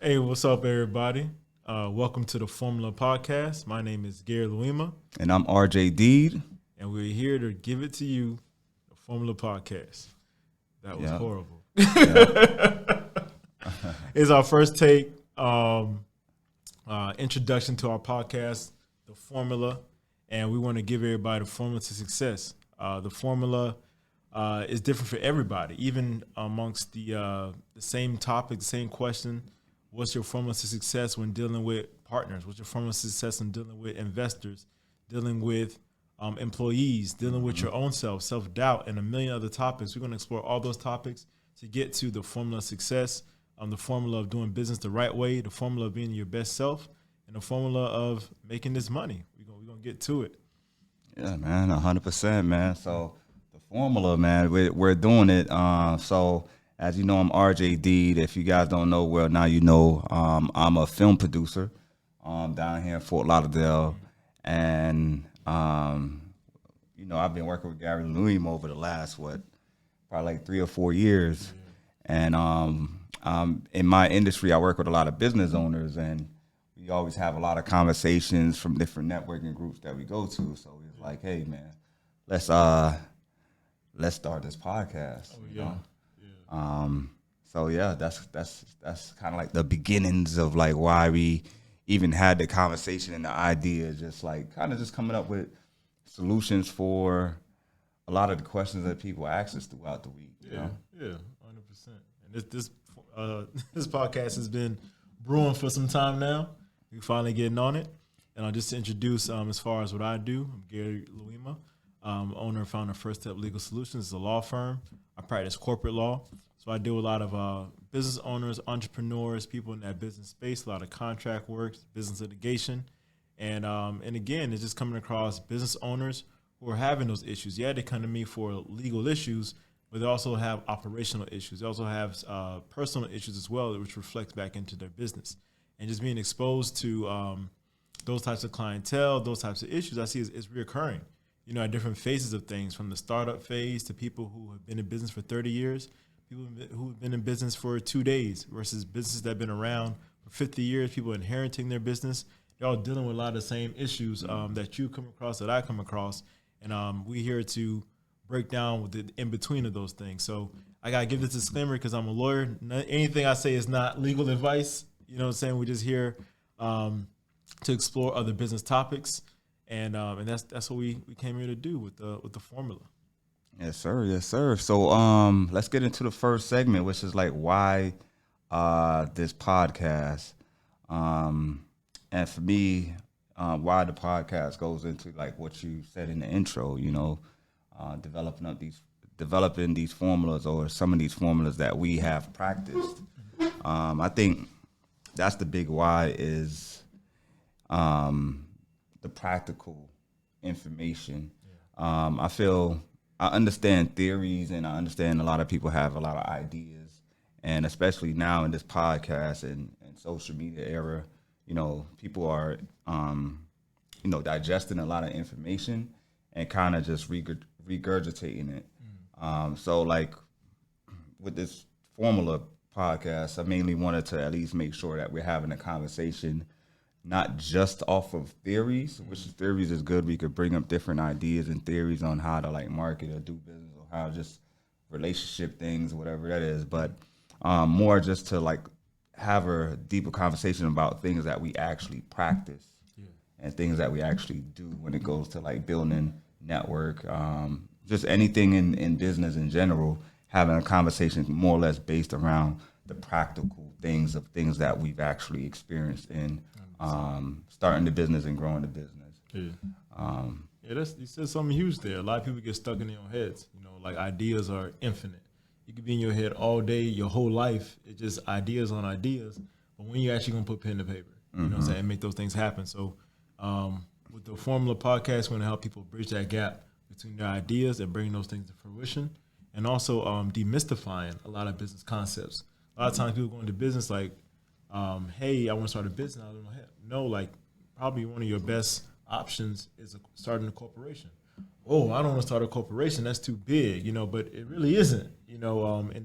Hey, what's up, everybody? Welcome to the Formula Podcast. My name is Gary Luima, And I'm RJ Deed. and we're here to give it to you, the Formula Podcast. That was Yeah. horrible. Yeah. It's our first take, introduction to our podcast, the Formula, and we want to give everybody the formula to success. The formula is different for everybody, even amongst the same topic, the same question. What's your formula to success when dealing with partners? What's your formula to success when dealing with investors, dealing with employees, dealing with your own self-doubt, and a million other topics? We're going to explore all those topics to get to the formula of success, the formula of doing business the right way, the formula of being your best self, and the formula of making this money. We're gonna get to it. Yeah, man, 100%, man. So the formula, man, we're doing it. So as you know, I'm RJ Deed. If you guys don't know, well, now you know. I'm a film producer down here in Fort Lauderdale. And, I've been working with Gary Luima over the last, probably like 3 or 4 years. And in my industry, I work with a lot of business owners, and we always have a lot of conversations from different networking groups that we go to. So we was like, hey, man, let's start this podcast. Oh, you know? yeah. So yeah, that's kind of like the beginnings of like why we even had the conversation and the idea, just like kind of just coming up with solutions for a lot of the questions that people ask us throughout the week. You know? Yeah, 100%. And this podcast has been brewing for some time now. We're finally getting on it. And just to introduce, as far as what I do, I'm Gary Luima, owner and founder of First Step Legal Solutions. It's a law firm. I practice corporate law. So I deal with a lot of business owners, entrepreneurs, people in that business space, a lot of contract work, business litigation. And again, it's just coming across business owners who are having those issues. Yeah, they come to me for legal issues, but they also have operational issues. They also have personal issues as well, which reflects back into their business. And just being exposed to those types of clientele, those types of issues, I see is reoccurring. At different phases of things, from the startup phase to people who have been in business for 30 years, people who have been in business for 2 days versus businesses that have been around for 50 years, people inheriting their business. They're all dealing with a lot of the same issues that you come across, that I come across. And we're here to break down with the in-between of those things. So I got to give this disclaimer because I'm a lawyer. Anything I say is not legal advice. You know what I'm saying? We're just here to explore other business topics. And that's what we came here to do with the formula. Yes, sir. Yes, sir. So let's get into the first segment, which is like why this podcast. And for me, why the podcast goes into like what you said in the intro, developing these formulas or some of these formulas that we have practiced. I think that's the big why is the practical information. I understand theories, and I understand a lot of people have a lot of ideas, and especially now in this podcast and social media era, people are, digesting a lot of information and kind of just regurgitating it. So like with this formula podcast, I mainly wanted to at least make sure that we're having a conversation not just off of theories, which theories is good. We could bring up different ideas and theories on how to like market or do business or how just relationship things, whatever that is. But more just to like have a deeper conversation about things that we actually practice and things that we actually do when it goes to like building network, just anything in business in general, having a conversation more or less based around the practical things that we've actually experienced in starting the business and growing the business. You said something huge there. A lot of people get stuck in their own heads. Like ideas are infinite. You could be in your head all day, your whole life. It's just ideas on ideas. But when you actually gonna put pen to paper, you know what I'm saying, and make those things happen. So with the Formula Podcast, we're gonna help people bridge that gap between their ideas and bring those things to fruition, and also demystifying a lot of business concepts. A lot of times people go into business like, hey, I want to start a business. I don't know. No, like probably one of your best options is starting a corporation. Oh, I don't want to start a corporation. That's too big, but it really isn't, in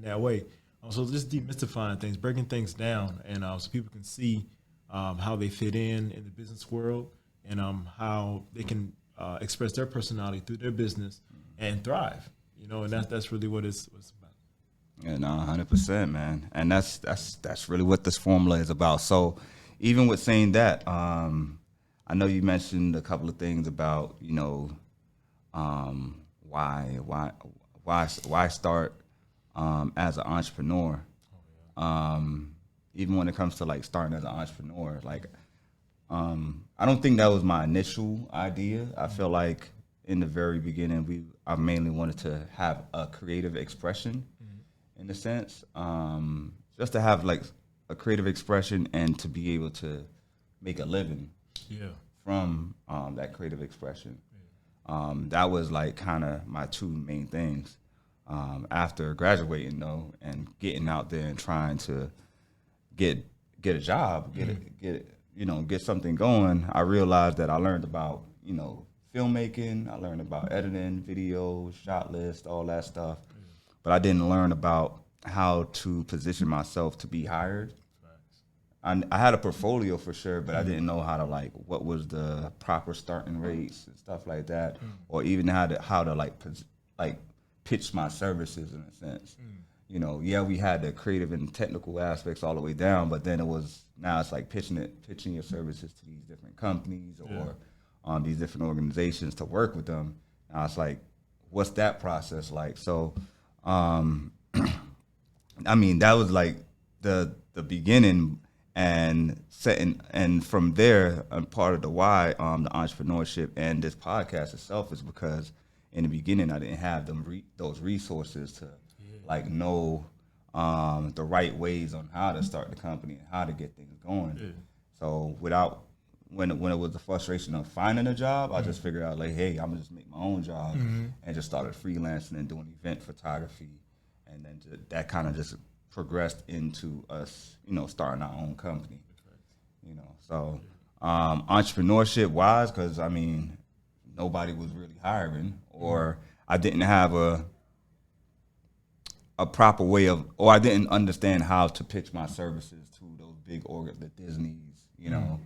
that way. So just demystifying things, breaking things down, and so people can see how they fit in the business world, and how they can express their personality through their business and thrive. And that's really what it's about. Yeah, no, 100%, man, and that's really what this formula is about. So, even with saying that, I know you mentioned a couple of things about why start as an entrepreneur. Even when it comes to like starting as an entrepreneur, like I don't think that was my initial idea. I feel like in the very beginning, I mainly wanted to have a creative expression, in a sense, just to have like a creative expression and to be able to make a living from that creative expression. That was like kind of my two main things. After graduating though, and getting out there and trying to get a job, get something going, I realized that I learned about filmmaking, I learned about editing videos, shot list, all that stuff, but I didn't learn about how to position myself to be hired. I had a portfolio for sure, but I didn't know how to what was the proper starting rates and stuff like that, or even how to pitch my services in a sense. We had the creative and technical aspects all the way down, but then now it's like pitching your services to these different companies or these different organizations to work with them. And I was like, what's that process like? So, I mean, that was like the beginning. And from there, part of the why the entrepreneurship and this podcast itself is because in the beginning I didn't have those resources to know the right ways on how to start the company and how to get things going. So when it was the frustration of finding a job, I just figured out hey, I'm gonna just make my own job, and just started freelancing and doing event photography, and then that kind of just progressed into us, starting our own company. So entrepreneurship wise, because I mean, nobody was really hiring, or I didn't have a proper way of, or I didn't understand how to pitch my services to those big the Disneys, the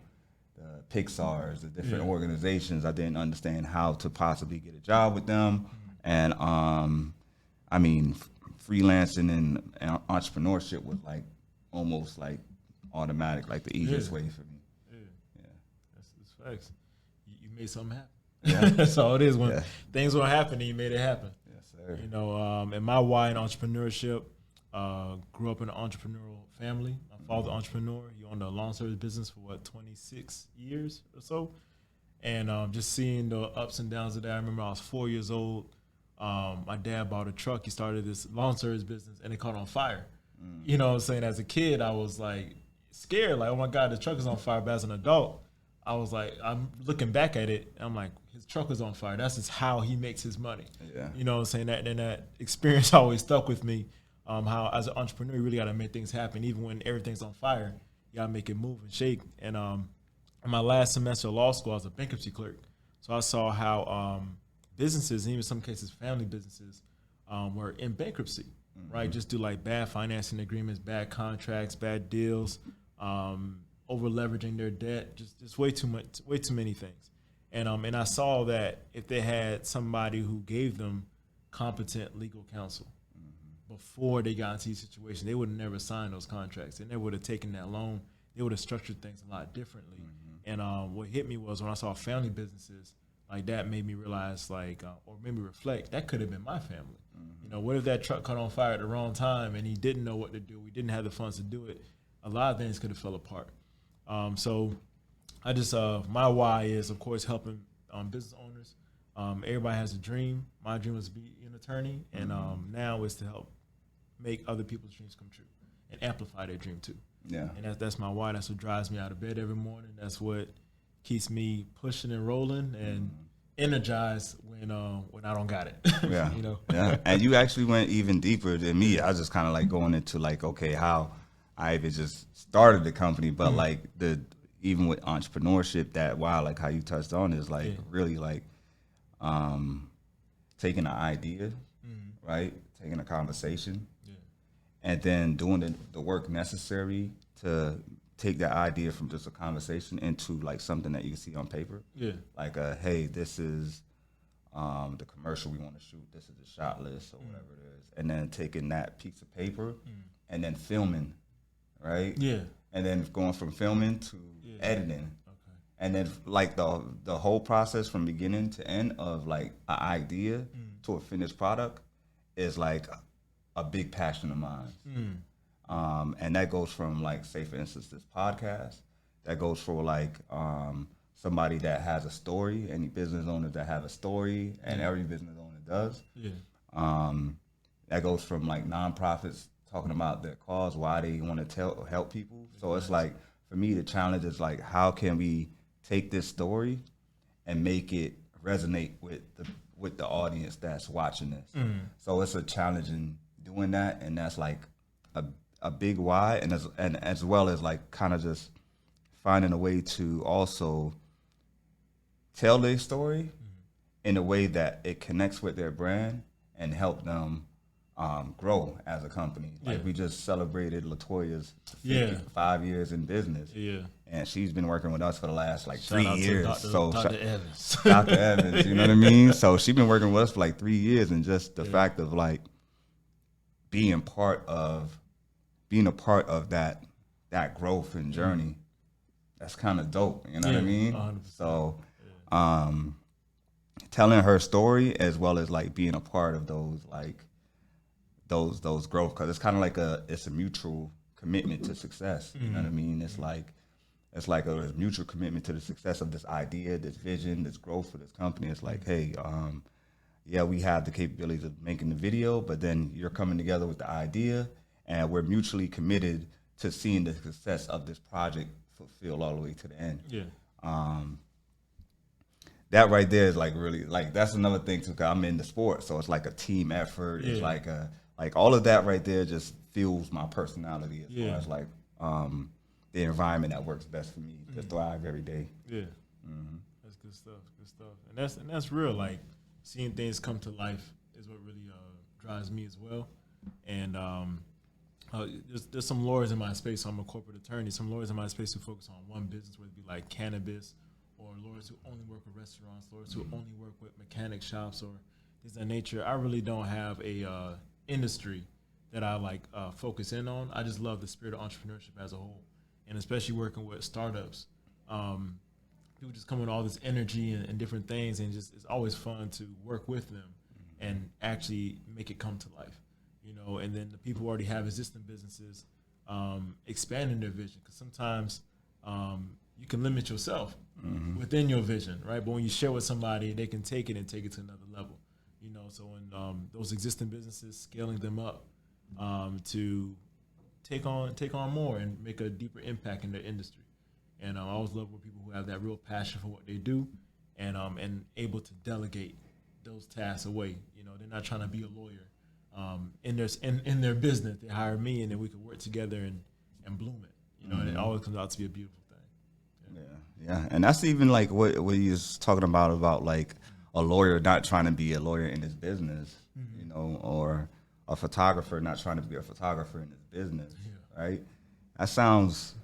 Pixars, the different organizations. I didn't understand how to possibly get a job with them, and I mean, freelancing and entrepreneurship was almost automatic, the easiest way for me. That's facts. You made something happen. That's all it is. When things were happening, you made it happen. Yes, sir. And my why in entrepreneurship, grew up in an entrepreneurial family. My father entrepreneur. He owned a lawn service business for 26 years or so, and just seeing the ups and downs of that. I remember I was 4 years old. My dad bought a truck. He started this lawn service business, and it caught on fire. You know what I'm saying? As a kid, I was scared, oh my God, the truck is on fire. But as an adult, I was I'm looking back at it, and I'm like, his truck is on fire. That's just how he makes his money. Yeah. You know what I'm saying? That experience always stuck with me. How as an entrepreneur, you really got to make things happen. Even when everything's on fire, you got to make it move and shake. And in my last semester of law school, I was a bankruptcy clerk. So I saw how businesses, and even in some cases family businesses, were in bankruptcy, right? Just do bad financing agreements, bad contracts, bad deals, over leveraging their debt, just way too many things. And I saw that if they had somebody who gave them competent legal counsel before they got into these situations, they would have never signed those contracts. They never would have taken that loan. They would have structured things a lot differently. And what hit me was when I saw family businesses, that made me realize, or made me reflect, that could have been my family. What if that truck caught on fire at the wrong time and he didn't know what to do? We didn't have the funds to do it. A lot of things could have fell apart. So I just, my why is, of course, helping business owners. Everybody has a dream. My dream was to be an attorney, and now is to help make other people's dreams come true and amplify their dream too. Yeah. And that's my why. That's what drives me out of bed every morning. That's what keeps me pushing and rolling and energized when I don't got it. Yeah. Yeah. And you actually went even deeper than me. I was just kind of going into okay, how I even just started the company, but even with entrepreneurship, that how you touched on is really taking an idea, right? Taking a conversation and then doing the work necessary to take that idea from just a conversation into like something that you can see on paper. Yeah. Like, hey, this is the commercial we want to shoot. This is the shot list or whatever it is. And then taking that piece of paper and then filming, right? Yeah. And then going from filming to editing. Okay. And then like the whole process from beginning to end of like an idea to a finished product is like a big passion of mine. And that goes from like, say for instance, this podcast. That goes for like somebody that has a story, any business owners that have a story, and every business owner does. Yeah. That goes from like nonprofits talking about their cause, why they want to help people. So it's like, for me, the challenge is like, how can we take this story and make it resonate with the audience that's watching this? So it's a challenge in doing that, and that's like a big why, and as well as like kind of just finding a way to also tell their story in a way that it connects with their brand and help them grow as a company. Like we just celebrated LaToya's 5 years in business. Yeah. And she's been working with us for the last like 3 years. Dr. Evans. Dr. Evans, you know what I mean? So she's been working with us for like 3 years, and just the fact of like being a part of that growth and journey, that's kind of dope. You know what I mean? 100%. So telling her story as well as like being a part of those like those growth, because it's kind of like it's a mutual commitment to success. You know what I mean? It's like a mutual commitment to the success of this idea, this vision, this growth for this company. It's like, hey, we have the capabilities of making the video, but then you're coming together with the idea, and we're mutually committed to seeing the success of this project fulfilled all the way to the end. Yeah. That right there is like really, like, that's another thing too, 'cause I'm in the sport, so it's like a team effort. Yeah. It's like all of that right there just fuels my personality as far as like the environment that works best for me to thrive every day. Yeah. That's good stuff. Good stuff. And that's real. Like, seeing things come to life is what really drives me as well. And there's some lawyers in my space. So I'm a corporate attorney. Some lawyers in my space who focus on one business, whether it be like cannabis, or lawyers who only work with restaurants, lawyers who only work with mechanic shops or things of that nature. I really don't have a industry that I like focus in on. I just love the spirit of entrepreneurship as a whole, and especially working with startups. People just come with all this energy and different things, and just it's always fun to work with them and actually make it come to life, you know. And then the people who already have existing businesses expanding their vision, because sometimes you can limit yourself within your vision, right? But when you share with somebody, they can take it and take it to another level, you know. So when those existing businesses, scaling them up to take on more and make a deeper impact in their industry. And I always love when people who have that real passion for what they do and able to delegate those tasks away. You know, they're not trying to be a lawyer in their business. They hire me, and then we can work together and bloom it. You know, and it always comes out to be a beautiful thing. Yeah, and that's even like what he was talking about like a lawyer not trying to be a lawyer in his business, you know, or a photographer not trying to be a photographer in his business, right? That sounds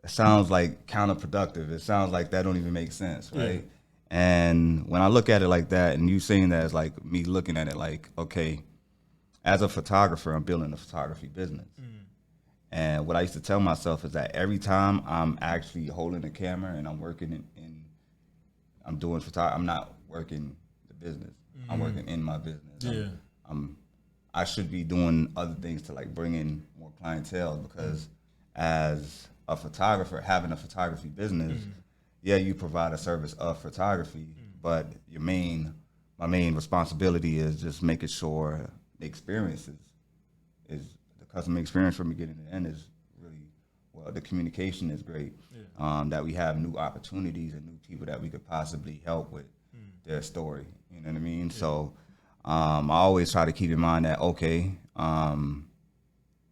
like counterproductive. It sounds like that don't even make sense, right? Yeah. And when I look at it like that, and you saying that as like me looking at it like, okay, as a photographer, I'm building a photography business. And what I used to tell myself is that every time I'm actually holding a camera and I'm working I'm doing photography, I'm not working the business. I'm working in my business. Yeah. I should be doing other things to like bring in more clientele, because as a photographer, having a photography business, you provide a service of photography, but my main responsibility is just making sure the experience is the customer experience from beginning to end is really well. The communication is great. Yeah. That we have new opportunities and new people that we could possibly help with their story. You know what I mean? Yeah. So I always try to keep in mind that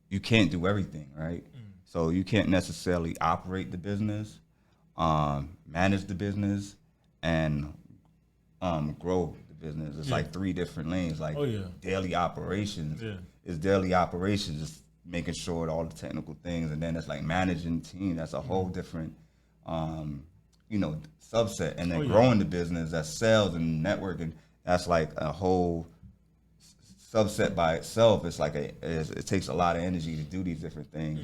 you can't do everything, right? So you can't necessarily operate the business, manage the business, and grow the business. It's like 3 different lanes. Like daily operations it's daily operations, just making sure all the technical things, and then it's like managing the team. That's a whole different, subset. And then growing the business, that's sales and networking. That's like a whole subset by itself. It's like it takes a lot of energy to do these different things.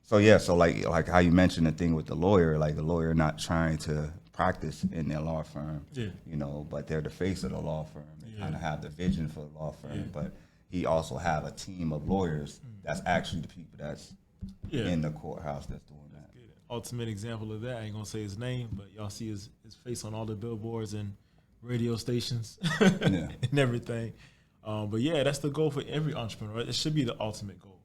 So like how you mentioned the thing with the lawyer, like the lawyer not trying to practice in their law firm, but they're the face of the law firm. They kind of have the vision for the law firm, but he also have a team of lawyers that's actually the people that's in the courthouse that's doing that. Ultimate example of that, I ain't gonna say his name, but y'all see his face on all the billboards and radio stations and everything. But yeah, that's the goal for every entrepreneur. It should be the ultimate goal.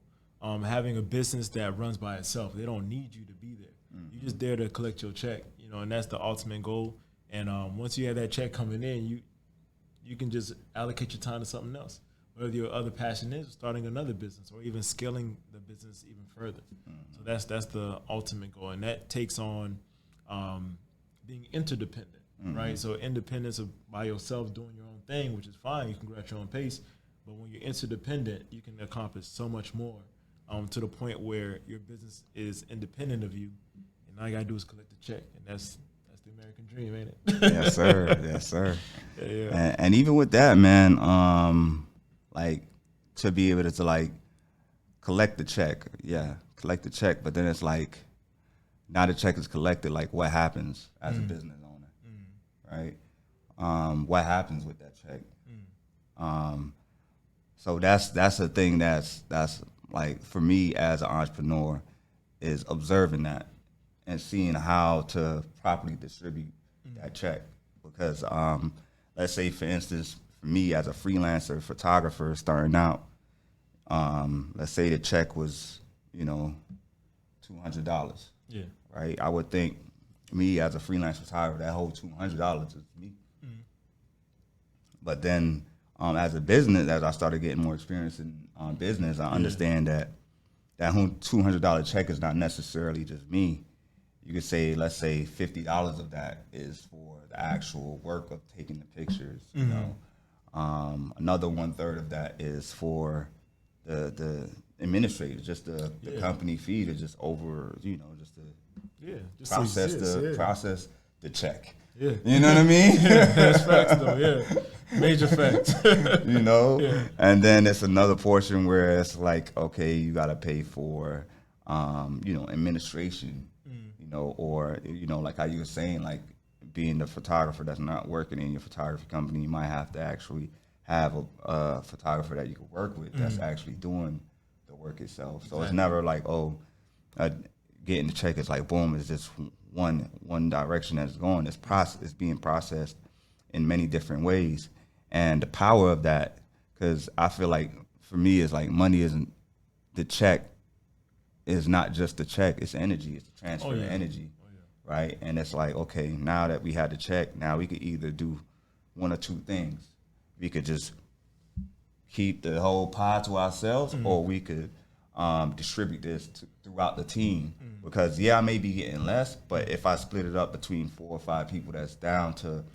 Having a business that runs by itself. They don't need you to be there. You're just there to collect your check, and that's the ultimate goal. And once you have that check coming in, you can just allocate your time to something else. Whether your other passion is starting another business or even scaling the business even further. So that's the ultimate goal. And that takes on being interdependent, right? So independence by yourself doing your own thing, which is fine. You can go at your own pace. But when you're interdependent, you can accomplish so much more to the point where your business is independent of you. And all you got to do is collect the check. And that's the American dream, ain't it? Yes, sir. Yes, sir. Yeah. And even with that, man, like to be able to like collect the check, collect the check, but then it's like now the check is collected, like what happens as a business owner, right? What happens with that check? So that's a thing that's like for me as an entrepreneur is observing that and seeing how to properly distribute that check, because let's say for instance, for me as a freelancer photographer starting out, let's say the check was, $200. Yeah. Right? I would think me as a freelance photographer, that whole $200 is me. But then as a business, as I started getting more experience in business, I understand that $200 check is not necessarily just me. You could say, let's say $50 of that is for the actual work of taking the pictures, Another 1/3 of that is for the administrator, just the company fee to just over, just to just process the check. Yeah. You know what I mean? That's facts though, Major facts. And then it's another portion where it's like, okay, you got to pay for, administration, or, like how you were saying, like being the photographer that's not working in your photography company, you might have to actually have a photographer that you can work with that's actually doing the work itself. So it's never like, getting the check is like, boom, it's just one direction that it's going. It's being processed in many different ways. And the power of that, because I feel like for me, it's like money isn't, the check is not just the check, it's energy, it's the transfer of energy, right? And it's like, okay, now that we had the check, now we could either do one or two things. We could just keep the whole pie to ourselves, or we could distribute this throughout the team. Because I may be getting less, but if I split it up between 4 or 5 people that's down to,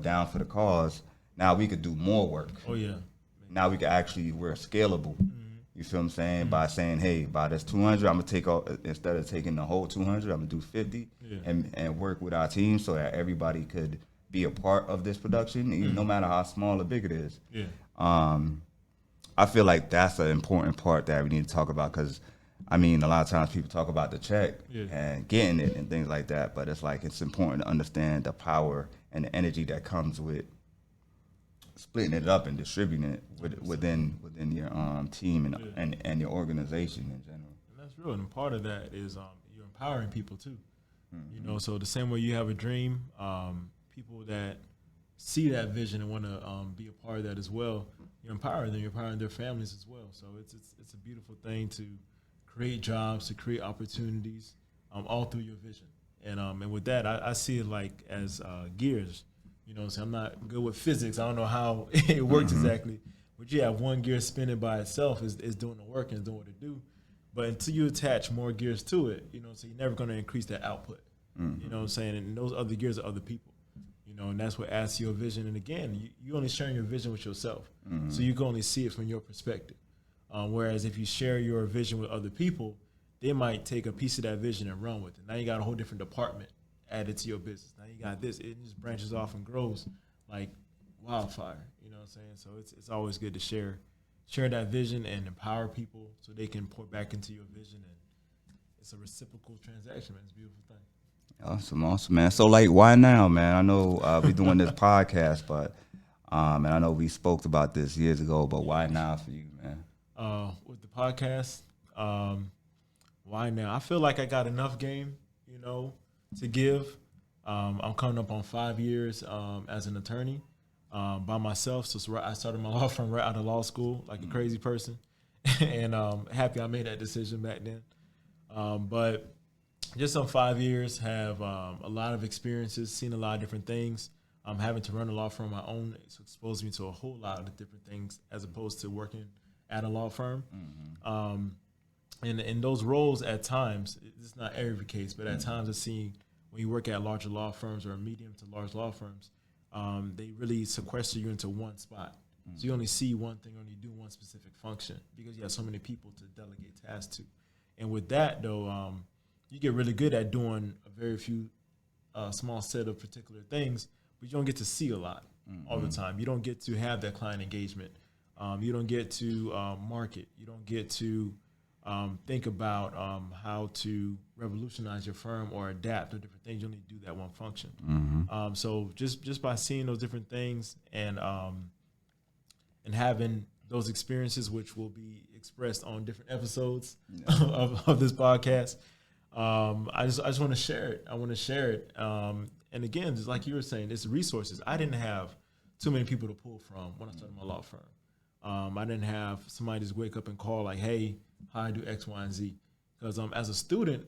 down for the cause, now we could do more work. Now we could we're scalable. You feel what I'm saying? By saying, hey, by this 200, I'm gonna take off, instead of taking the whole 200, I'm gonna do 50 and work with our team so that everybody could be a part of this production, even no matter how small or big it is. I feel like that's an important part that we need to talk about, because a lot of times people talk about the check and getting it and things like that, but it's like it's important to understand the power and the energy that comes with splitting it up and distributing it within your team and your organization in general. And that's real, and part of that is you're empowering people too. So the same way you have a dream, people that see that vision and want to be a part of that as well, you're empowering them, you're empowering their families as well. So it's a beautiful thing to create jobs, to create opportunities, all through your vision. And with that, I see it like as gears. So I'm not good with physics. I don't know how it works exactly. But you have one gear spinning by itself is doing the work and doing what it do. But until you attach more gears to it, so you're never going to increase that output. You know what I'm saying? And those other gears are other people. And that's what adds to your vision. And again, you only sharing your vision with yourself, so you can only see it from your perspective. Whereas if you share your vision with other people, they might take a piece of that vision and run with it. Now you got a whole different department added to your business. Now you got this. It just branches off and grows like wildfire. You know what I'm saying? So it's always good to share that vision and empower people so they can pour back into your vision. And it's a reciprocal transaction, man. It's a beautiful thing. Awesome, man. So, like, why now, man? I know we're doing this podcast, but and I know we spoke about this years ago, but why now for you, man? With the podcast, why now? I feel like I got enough game, to give. I'm coming up on 5 years as an attorney by myself. So I started my law firm right out of law school, like a crazy person, and happy I made that decision back then. But just on 5 years, have a lot of experiences, seen a lot of different things. Having to run a law firm on my own, it's exposed me to a whole lot of different things as opposed to working at a law firm. And in those roles at times, it's not every case, but at times I've seen when you work at larger law firms or medium to large law firms, they really sequester you into one spot. So you only see one thing, only do one specific function because you have so many people to delegate tasks to. And with that, though, you get really good at doing a very few small set of particular things, but you don't get to see a lot all the time. You don't get to have that client engagement. You don't get to market. You don't get to think about how to revolutionize your firm or adapt to different things. You only do that one function. So just by seeing those different things and having those experiences, which will be expressed on different episodes of this podcast, I just want to share it. I want to share it. And again, just like you were saying, it's resources. I didn't have too many people to pull from when I started my law firm. I didn't have somebody just wake up and call like, hey, how I do X, Y, and Z. Because as a student,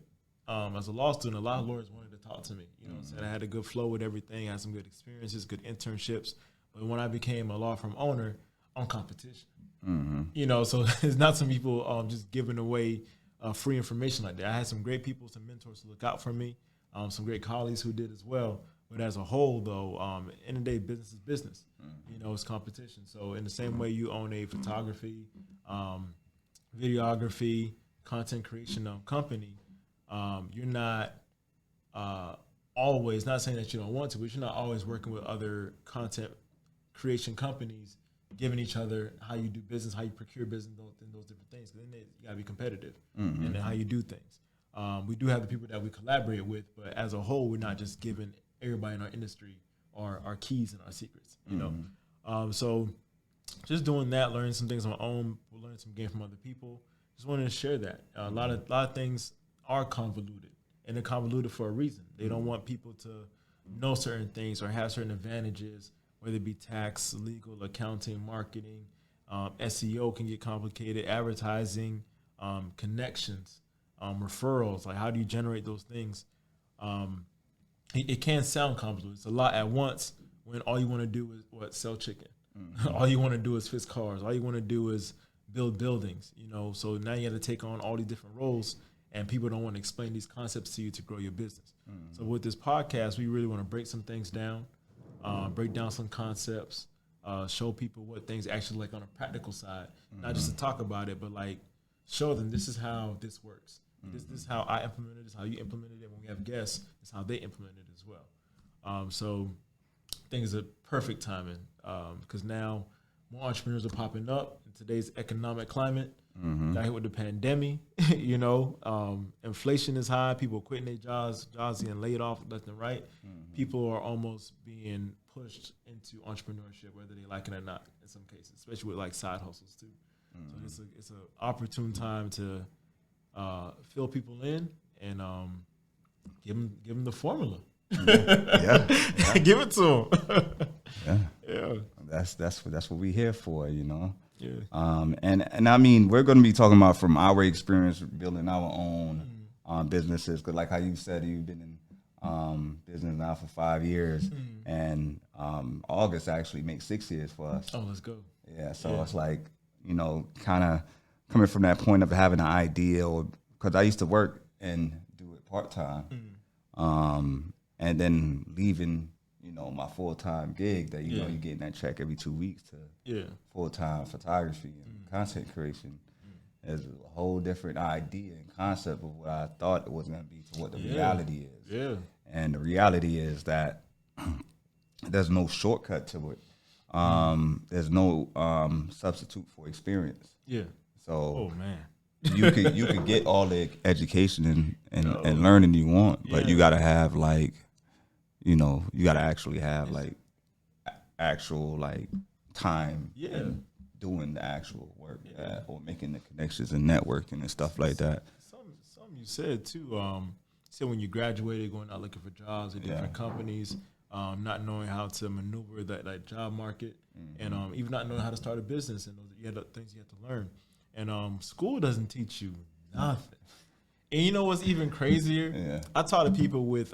as a law student, a lot of lawyers wanted to talk to me. You know what I'm saying? I had a good flow with everything. I had some good experiences, good internships. But when I became a law firm owner, on competition. So it's not some people just giving away free information like that. I had some great people, some mentors to look out for me, some great colleagues who did as well. But as a whole, though, end of the day, business is business. It's competition. So in the same way you own a photography, videography, content creation company, you're not always, not saying that you don't want to, but you're not always working with other content creation companies, giving each other how you do business, how you procure business, and those different things. Because then you got to be competitive and then how you do things. We do have the people that we collaborate with, but as a whole, we're not just giving everybody in our industry our keys and our secrets, So just doing that, learning some things on my own, learning some game from other people. Just wanted to share that. A lot of things are convoluted, and they're convoluted for a reason. They don't want people to know certain things or have certain advantages, whether it be tax, legal, accounting, marketing, SEO can get complicated, advertising, connections, referrals. Like, how do you generate those things? It can sound convoluted. It's a lot at once when all you want to do is sell chicken. All you want to do is fix cars. All you want to do is build buildings. So now you got to take on all these different roles, and people don't want to explain these concepts to you to grow your business. So with this podcast, we really want to break some things down. Break down some concepts, show people what things actually like on a practical side, not just to talk about it, but like show them this is how this works. This is how I implemented it, this is how you implemented it. When we have guests, it's how they implement it as well. So I think it's a perfect timing because now more entrepreneurs are popping up in today's economic climate. Got hit with the pandemic, inflation is high. People quitting their jobs getting laid off left and right. People are almost being pushed into entrepreneurship, whether they like it or not. In some cases, especially with like side hustles too. So it's an opportune time to fill people in and give them the formula. Give it to them. Yeah. That's what we're here for, Yeah. And I mean, we're going to be talking about from our experience building our own businesses. Because like how you said, you've been in business now for 5 years, and August actually makes 6 years for us. Oh, let's go. Yeah, so it's like, kind of coming from that point of having an idea, or because I used to work and do it part-time, and then leaving, my full-time gig that you're getting that check every 2 weeks to full-time photography and content creation. Is a whole different idea and concept of what I thought it was going to be to what the reality is. Yeah. And the reality is that there's no shortcut to it. There's no substitute for experience. Yeah. So man. you could get all the education and learning you want, but you gotta have you gotta actually have actual time doing the actual work or making the connections and networking and stuff like that. Something you said too. You said when you graduated, going out looking for jobs at different companies, not knowing how to maneuver that job market, and even not knowing how to start a business, and you had things you had to learn. And school doesn't teach you nothing. And you know what's even crazier? Yeah. I talk to people with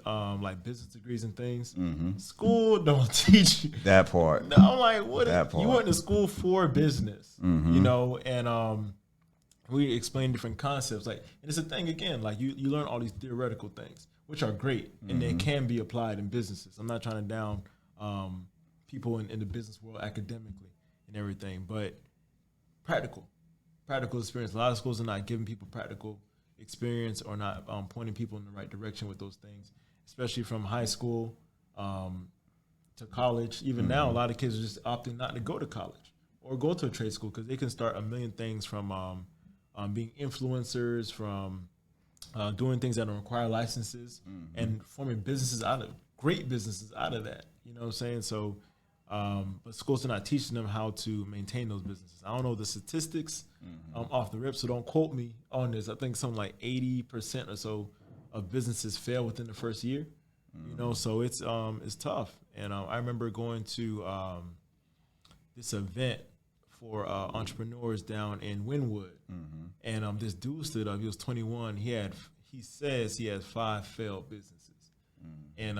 business degrees and things. School don't teach you that part. I'm like, what? That part. You went to school for business, and we explain different concepts. And it's a thing again. You learn all these theoretical things, which are great, and they can be applied in businesses. I'm not trying to down people in the business world academically and everything, but practical experience. A lot of schools are not giving people practical experience or not pointing people in the right direction with those things, especially from high school to college. Even now, a lot of kids are just opting not to go to college or go to a trade school because they can start a million things from being influencers, from doing things that don't require licenses, and forming great businesses out of that. You know what I'm saying? So, but schools are not teaching them how to maintain those businesses. I don't know the statistics off the rip, so don't quote me on this. I think something like 80% or so of businesses fail within the first year. So it's tough. And I remember going to this event for entrepreneurs down in Wynwood, and this dude stood up. He was 21. He says he has 5 failed businesses, and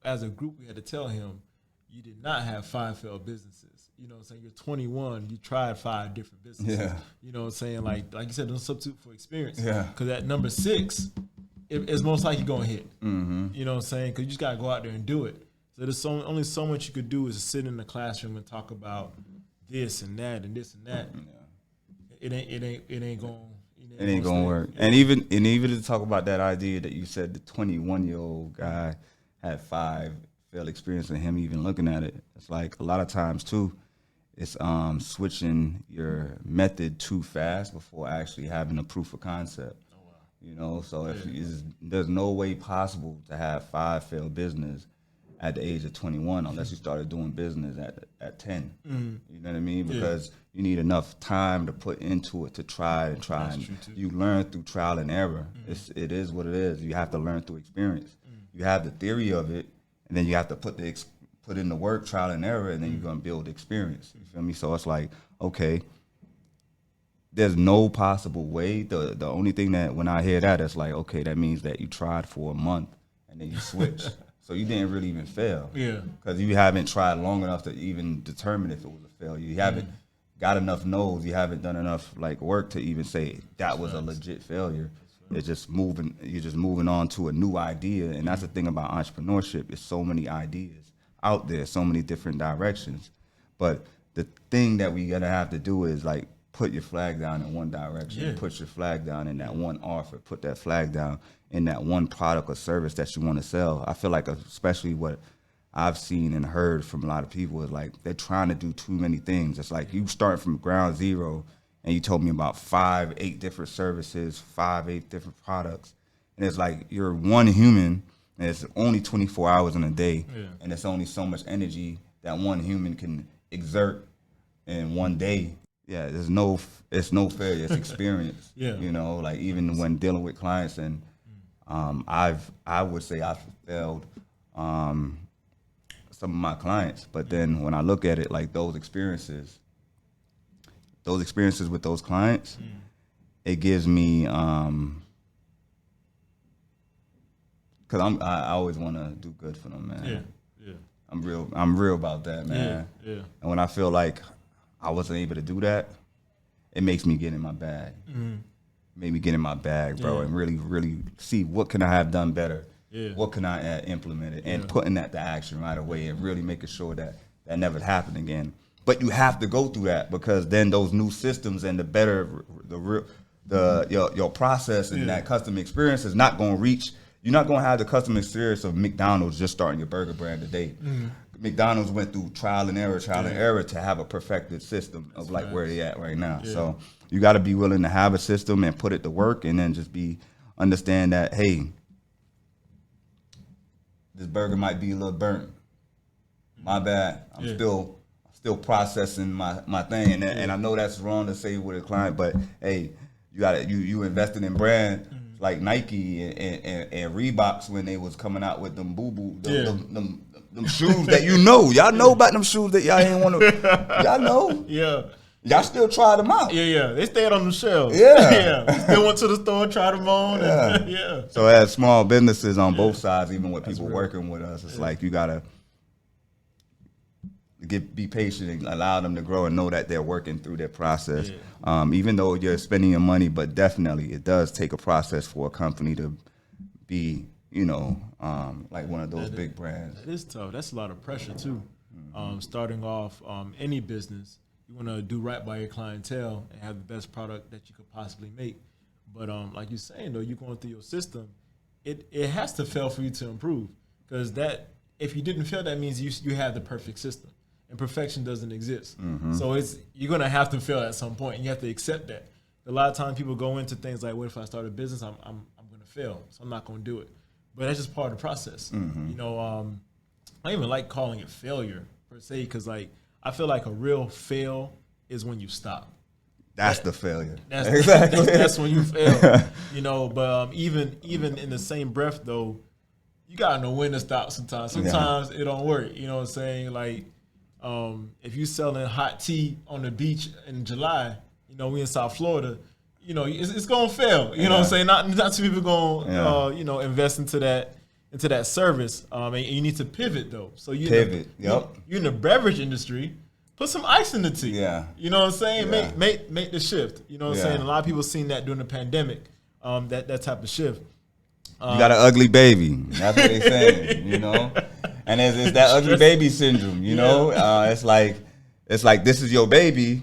as a group, we had to tell him, you did not have 5 failed businesses. You know what I'm saying? You're 21. You tried 5 different businesses. Yeah. You know what I'm saying? Like you said, don't substitute for experience. Yeah. Because at number 6, it's most likely going to hit. You know what I'm saying? Because you just got to go out there and do it. So there's only so much you could do is sit in the classroom and talk about this and that and this and that. It ain't going to work. Yeah. And even to talk about that idea that you said the 21-year-old guy had 5 failed experience and him even looking at it. It's like a lot of times too, it's switching your method too fast before actually having a proof of concept. So there's no way possible to have 5 failed business at the age of 21 unless you started doing business at 10. You know what I mean? Because you need enough time to put into it to try and you learn through trial and error. It is what it is. You have to learn through experience. You have the theory of it, and then you have to put in the work, trial and error, and then you're going to build experience. You feel me? So it's like, okay, there's no possible way. The only thing that when I hear that, it's like, okay, that means that you tried for a month and then you switched. So you didn't really even fail. Yeah. Because you haven't tried long enough to even determine if it was a failure. You haven't got enough no's. You haven't done enough work to even say that was a legit failure. It's just moving. You're just moving on to a new idea, and that's the thing about entrepreneurship. There's so many ideas out there, so many different directions. But the thing that we gotta have to do is put your flag down in one direction, put your flag down in that one offer, put that flag down in that one product or service that you want to sell. I feel like especially what I've seen and heard from a lot of people is they're trying to do too many things. It's like you start from ground zero and you told me about 5, 8 different services, 5, 8 different products. And it's like you're one human and it's only 24 hours in a day. Yeah. And it's only so much energy that one human can exert in one day. Yeah, it's no failure, it's experience. Even when dealing with clients, and I would say I've failed some of my clients, but then when I look at it, those experiences with those clients, it gives me because I always want to do good for them, man. Yeah. I'm real about that, man. Yeah. And when I feel like I wasn't able to do that, it makes me get in my bag. Made me get in my bag, bro, and really, really see what can I have done better. Yeah. What can I implement it? And putting that to action right away and really making sure that never happened again. But you have to go through that, because then those new systems and the better your process and that customer experience is not going to reach. You're not going to have the customer experience of McDonald's just starting your burger brand today. McDonald's went through trial and error to have a perfected system of like where they at right now. So you got to be willing to have a system and put it to work, and then just understand that, hey, this burger might be a little burnt. My bad. I'm still processing my thing, and I know that's wrong to say with a client, but hey, you invested in brand like Nike and Reeboks when they was coming out with them them shoes that y'all know about them shoes that y'all ain't want to, y'all know. Y'all still try them out. They stayed on the shelves. Still went to the store, tried them on. So as small businesses on both sides, even with people working with us, it's like you gotta be patient and allow them to grow and know that they're working through their process. Even though you're spending your money, but definitely it does take a process for a company to be, like one of those big brands. It is tough. That's a lot of pressure too. Starting off any business, you want to do right by your clientele and have the best product that you could possibly make. But like you're saying, though, you're going through your system. It has to fail for you to improve, because that if you didn't fail, that means you have the perfect system, and perfection doesn't exist. So you're gonna have to fail at some point, and you have to accept that. A lot of times people go into things like, what if I start a business? I'm gonna fail, so I'm not gonna do it. But that's just part of the process. I don't even like calling it failure per se, because like I feel like a real fail is when you stop. That's the failure. That's when you fail. But even in the same breath though, you gotta know when to stop sometimes. Sometimes it don't work. You know what I'm saying? Like if you selling hot tea on the beach in July, we in South Florida, it's gonna fail. You know what I'm saying? Not too people gonna invest into that service. And you need to pivot though. So you're in the beverage industry. Put some ice in the tea. You know what I'm saying? Make the shift. You know what I'm saying? A lot of people seen that during the pandemic. That type of shift. You got an ugly baby. That's what they saying. And it's that ugly baby syndrome. It's like this is your baby.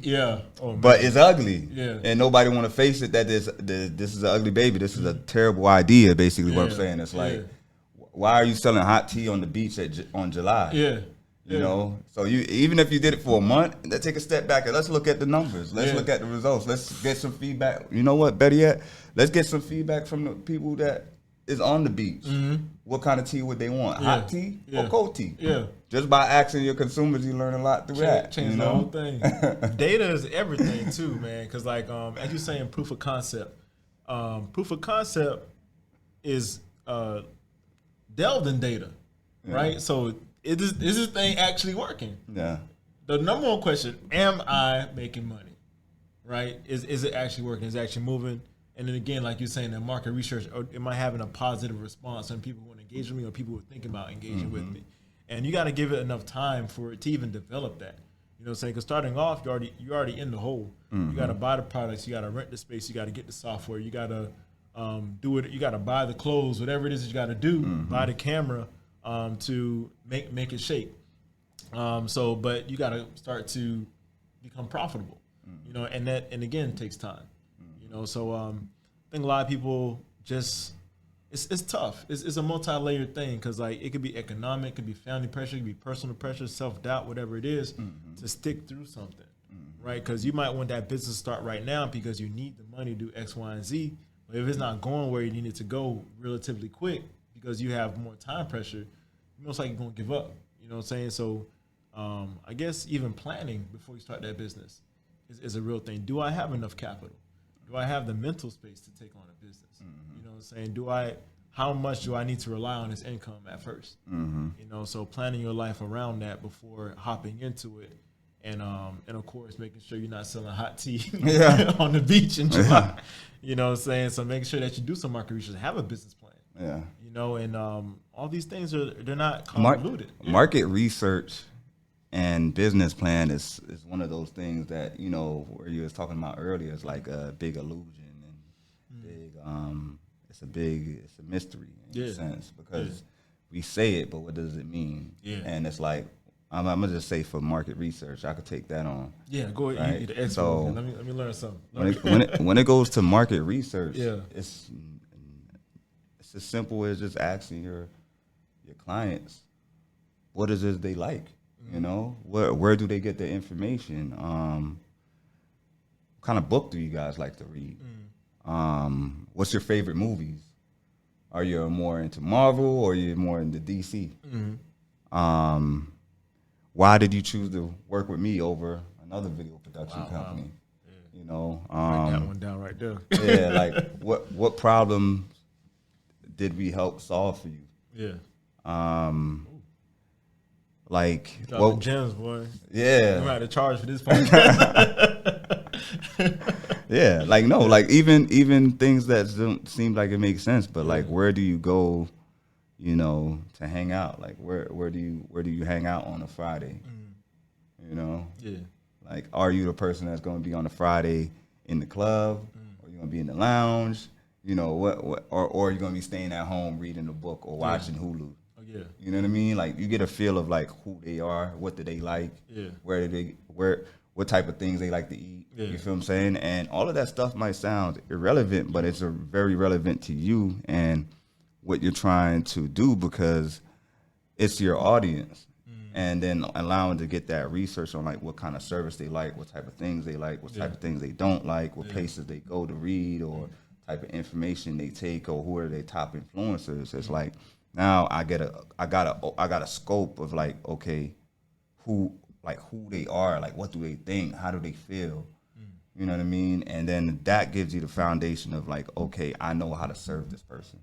But it's ugly. And nobody want to face it that this is an ugly baby. This is a terrible idea. Basically, what I'm saying. It's like, why are you selling hot tea on the beach on July? So even if you did it for a month, let's take a step back and let's look at the numbers. Let's look at the results. Let's get some feedback. You know what? Better yet, let's get some feedback from the people that is on the beach. What kind of tea would they want? Hot tea or cold tea? Just by asking your consumers, you learn a lot through that. Change the whole thing. Data is everything too, man. Because like as you're saying, proof of concept. Proof of concept is delved in data, right? So is this thing actually working? The number one question: am I making money? Right? Is it actually working? Is it actually moving? And then again, like you're saying, that market research, or am I having a positive response from people who want to engage with me, or people who are thinking about engaging with me? And you got to give it enough time for it to even develop that. You know what I'm saying? Because starting off, you're already in the hole. You got to buy the products, you got to rent the space, you got to get the software, you got to do it. You got to buy the clothes, whatever it is that you got to do. Buy the camera to make it shake. But you got to start to become profitable. And again takes time. So I think a lot of people just it's tough. It's a multi-layered thing, because like it could be economic, it could be family pressure, it could be personal pressure, self-doubt, whatever it is, to stick through something, right? Because you might want that business to start right now because you need the money to do X, Y, and Z. But if it's not going where you need it to go relatively quick because you have more time pressure, you most likely going to give up. You know what I'm saying? So I guess even planning before you start that business is a real thing. Do I have enough capital? Do I have the mental space to take on a business? You know what I'm saying? How much do I need to rely on this income at first? So planning your life around that before hopping into it. And of course, making sure you're not selling hot tea on the beach in July. You know what I'm saying? So making sure that you do some market research, have a business plan. And all these things they're not convoluted. Market research and business plan is one of those things that, where you was talking about earlier, is like a big illusion and big it's a mystery in a sense, because we say it, but what does it mean? Yeah. And it's like, I'm gonna just say for market research, I could take that on. Yeah, go ahead. Right? You the expert. So let me learn something. when it goes to market research, Yeah. it's as simple as just asking your clients, what is it they like? You know, where do they get their information? What kind of book do you guys like to read? What's your favorite movies? Are you more into Marvel or are you more into DC? Why did you choose to work with me over another video production company? Wow. Yeah. You know, write that one down right there. Yeah, like what problem did we help solve for you? Yeah. Like dropping gems, boy. Yeah. You might have to charge for this podcast. Yeah, like no, like even things that don't seem like it makes sense, but like where do you go, you know, to hang out? Like where do you hang out on a Friday? You know? Yeah. Like, are you the person that's going to be on a Friday in the club, or you going to be in the lounge? You know what or you're going to be staying at home reading a book or watching Hulu? Yeah. You know what I mean? Like you get a feel of like who they are, what do they like, what type of things they like to eat. Yeah. You feel what I'm saying? And all of that stuff might sound irrelevant, but it's very relevant to you and what you're trying to do, because it's your audience. And then allowing to get that research on like what kind of service they like, what type of things they like, what type of things they don't like, what places they go to read, or type of information they take, or who are their top influencers. It's like, now I got a scope of like, okay, who they are, like what do they think, how do they feel, you know what I mean? And then that gives you the foundation of like, okay, I know how to serve this person.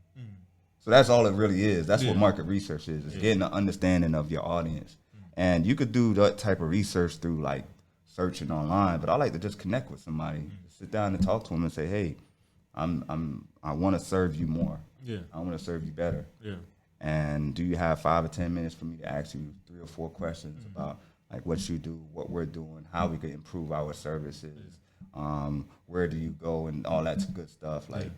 So that's all it really is. That's what market research is. It's getting an understanding of your audience. And you could do that type of research through like searching online, but I like to just connect with somebody, sit down and talk to them and say, hey, I want to serve you more. Yeah, I want to serve you better. Yeah. And do you have 5 or 10 minutes for me to ask you 3 or 4 questions about like what you do, what we're doing, how we can improve our services, where do you go, and all that good stuff. Like,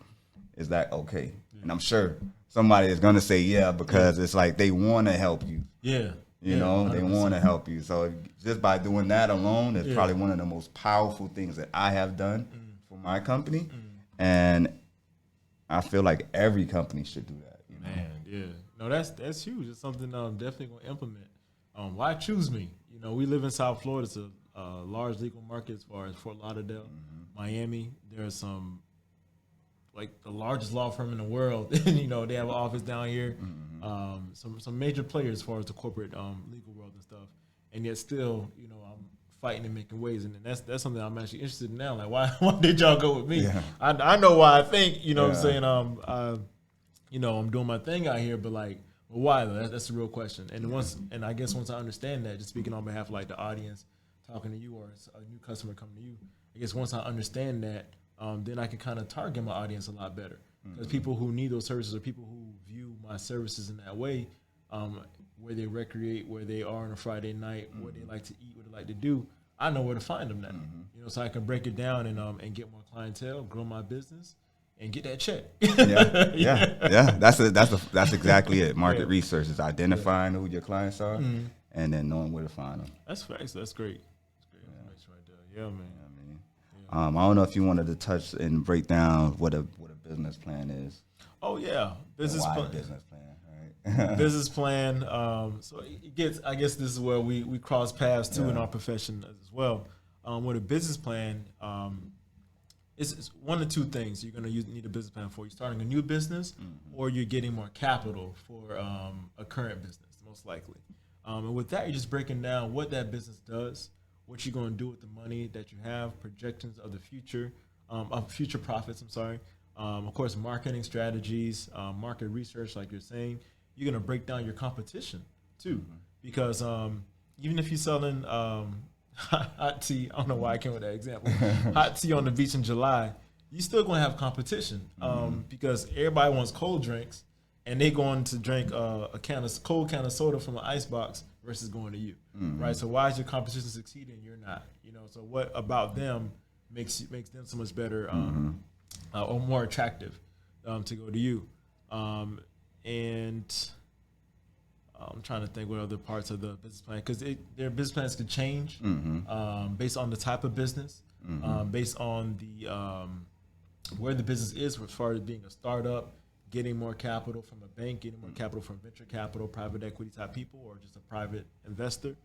is that okay? And I'm sure somebody is going to say yeah, because it's like they want to help you. Yeah. You know, 100%. They want to help you. So just by doing that alone, it's probably one of the most powerful things that I have done for my company. And I feel like every company should do that. You know? Man, yeah. No, that's huge. It's something I'm definitely going to implement. Why choose me? You know, we live in South Florida. It's a large legal market as far as Fort Lauderdale, Miami. There's some, like, the largest law firm in the world. You know, they have an office down here. Some major players as far as the corporate legal world and stuff. And yet still, you know, I'm fighting and making waves. And that's something I'm actually interested in now. Like, why did y'all go with me? Yeah. I know why I think, you know what I'm saying, you know, I'm doing my thing out here, but like, well, why though? That's the real question. And I guess once I understand that, just speaking on behalf of like the audience, talking to you, or a new customer coming to you, I guess once I understand that, then I can kind of target my audience a lot better. Because people who need those services, or people who view my services in that way, where they recreate, where they are on a Friday night, what they like to eat, what they like to do, I know where to find them now. You know, so I can break it down and get more clientele, grow my business, and get that check. Yeah. That's exactly it. Market research is identifying who your clients are, and then knowing where to find them. That's facts. That's great. That's great information right there. Yeah, man. I don't know if you wanted to touch and break down what a business plan is. Oh yeah, business plan. Business plan, right? Business plan. So it gets. I guess this is where we cross paths too in our profession as well. With a business plan, it's one of two things you're going to need a business plan for. You're starting a new business, or you're getting more capital for a current business, most likely. And with that, you're just breaking down what that business does, what you're going to do with the money that you have, projections of the future, of future profits. I'm sorry. Of course, marketing strategies, market research, like you're saying. You're going to break down your competition too, because even if you're selling hot tea, I don't know why I came with that example, hot tea on the beach in July, you're still going to have competition because everybody wants cold drinks, and they're going to drink a cold can of soda from an ice box versus going to you, right? So why is your competition succeeding? You're not, you know. So what about them makes them so much better or more attractive? to go to you. And I'm trying to think what other parts of the business plan, because their business plans could change based on the type of business, based on the where the business is as far as being a startup, getting more capital from a bank, getting more capital from venture capital, private equity type people, or just a private investor.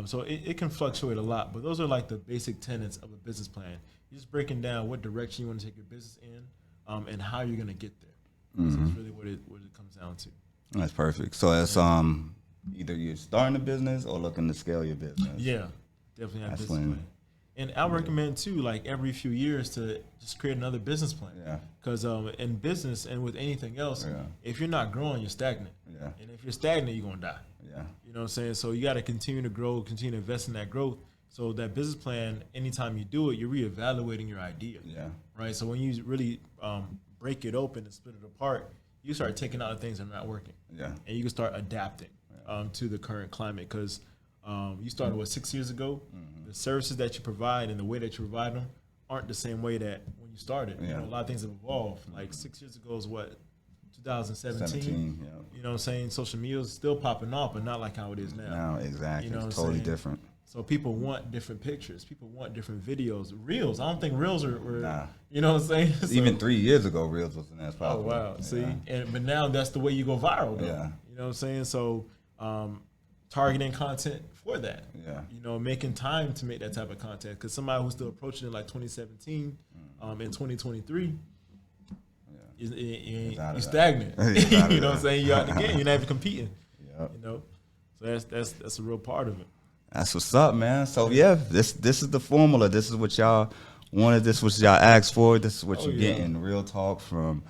So it can fluctuate a lot, but those are like the basic tenets of a business plan. You're just breaking down what direction you want to take your business in, and how you're going to get there. So that's really what it comes down to. That's perfect. So it's either you're starting a business or looking to scale your business. Yeah, definitely have a business plan. And I recommend too, like every few years, to just create another business plan. Yeah. Because in business and with anything else, if you're not growing, you're stagnant. Yeah. And if you're stagnant, you're gonna die. Yeah. You know what I'm saying? So you got to continue to grow, continue to invest in that growth. So that business plan, anytime you do it, you're reevaluating your idea. Yeah. Right. So when you really break it open and split it apart, you start taking out the things that are not working. Yeah. And you can start adapting to the current climate, because you started 6 years ago. The services that you provide and the way that you provide them aren't the same way that when you started. Yeah. You know, a lot of things have evolved. Like 6 years ago is what, 2017. Yeah. You know what I'm saying? Social media is still popping off, but not like how it is now. Now, exactly. You know it's what I'm totally saying? different. So people want different pictures. People want different videos. Reels. I don't think reels were Nah. You know what I'm saying? So, Even 3 years ago, Reels wasn't as popular. oh, wow. Yeah. See? But now that's the way you go viral, though. Yeah. You know what I'm saying? So targeting content for that. Yeah. You know, making time to make that type of content. Because somebody who's still approaching it like 2017, in 2023, you're stagnant. You know what I'm saying? You're out the game. You're not even competing. Yep. You know? So that's a real part of it. That's what's up, man. So this is the formula. This is what y'all wanted. This is what y'all asked for. This is what you're getting. Real talk from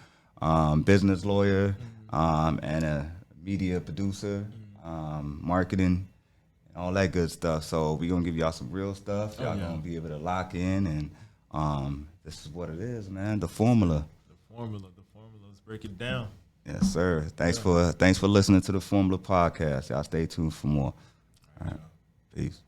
business lawyer and a media producer, marketing, and all that good stuff. So we're gonna give y'all some real stuff. Y'all gonna be able to lock in, and this is what it is, man. The formula. The formula. Let's break it down. Yes, sir. Thanks for listening to the Formula Podcast. Y'all stay tuned for more. All right. Peace.